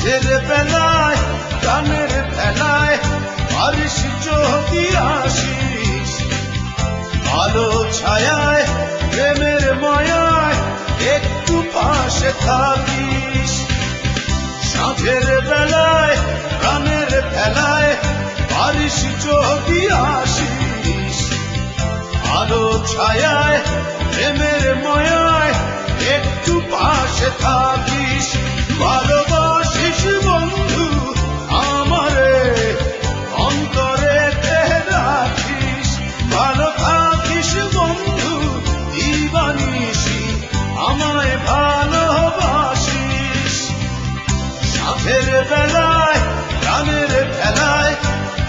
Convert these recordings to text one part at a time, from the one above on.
সাঁঝের বেলায় গানের ভেলায় পারিস যদি আসিস, আলো ছায়ায় প্রেমের মায়ায় একটু পাশে থাকিস। সাঁঝের বেলায় প্রাণের ভেলায় পারিস যদি আসিস, আলো ছায়ায় প্রেমের মায়ায় একটু পাশে থাকিস। ভালোবাসিস বন্ধু আমারে, অন্তরে রাখিস। ভালো থাকিস বন্ধু দিবানিসি, আমায় ভালোবাসিস। সাঁঝের বেলায় প্রাণের ভেলায়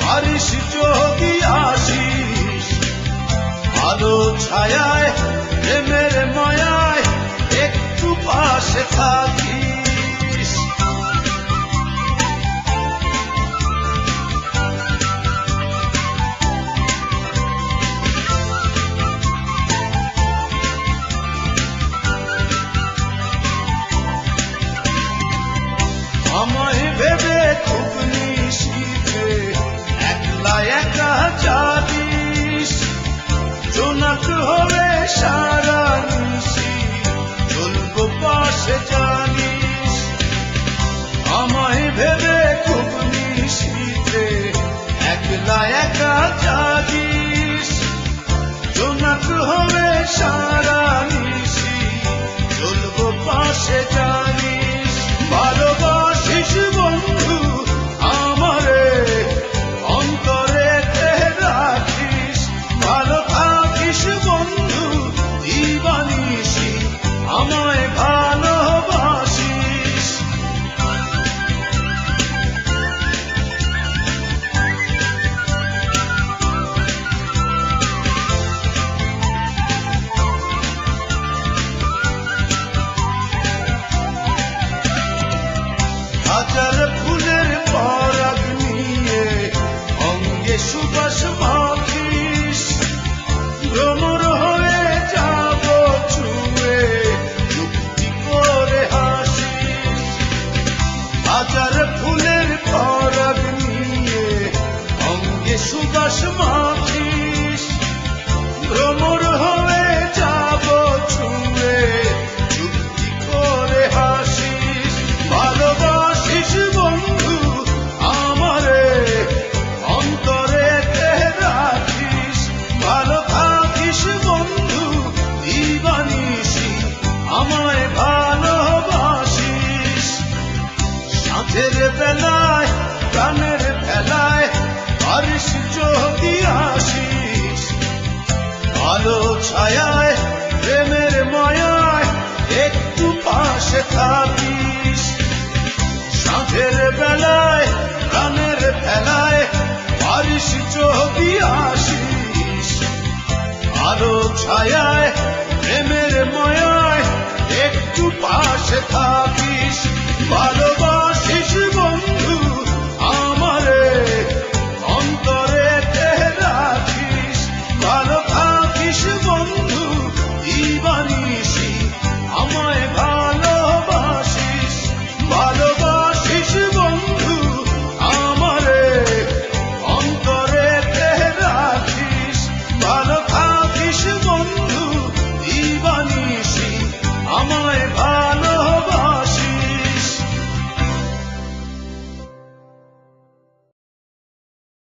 পারিস যদি আসিস, আলো ছায়ায় প্রেমের মায়ায় একটু পাশে থাকিস। আমায় ভেবে খুব নিশিতে একলা একা যাবিস, জোনাক হয়ে সারা নিশি চলবো পাশে জানিস। আমায় ভেবে খুব নিশিতে একলা একা যাবিস, জোনাক হয়ে সারা নিশি চলবো পাশে জানিস। ভালোবাসিস বন্ধু আমারে, অন্তরে রাখিস। ভালো থাকিস বন্ধু দিবানিসি, আমায় ভালোবাসিস। হাজার ফুলের পরাগ নিয়ে অঙ্গে সুবাস মাখিস, ভ্রমর হয়ে যাব ছুঁয়ে যুক্তি করে হাসিস। হাজার ফুলের পরাগ নিয়ে অঙ্গে সুবাস মাখিস, ভ্রমর হয়ে যাব ছুঁয়ে যুক্তি করে হাসিস। ভালোবাসিস বন্ধু আমারে, অন্তরে রাখিস। ভালো থাকিস বন্ধু দিবানিসি, আমায় ভালোবাসিস। সাঁঝের বেলায় প্রাণের ভেলায় পারিস যদি আসিস, আলো ছায়ায় প্রেমের মায়ায় একটু পাশে থাকিস। সাঁঝের বেলায় প্রাণের ভেলায় পারিস যদি আসিস, আলো ছায়ায় প্রেমের মায়ায় একটু পাশে থাকিস।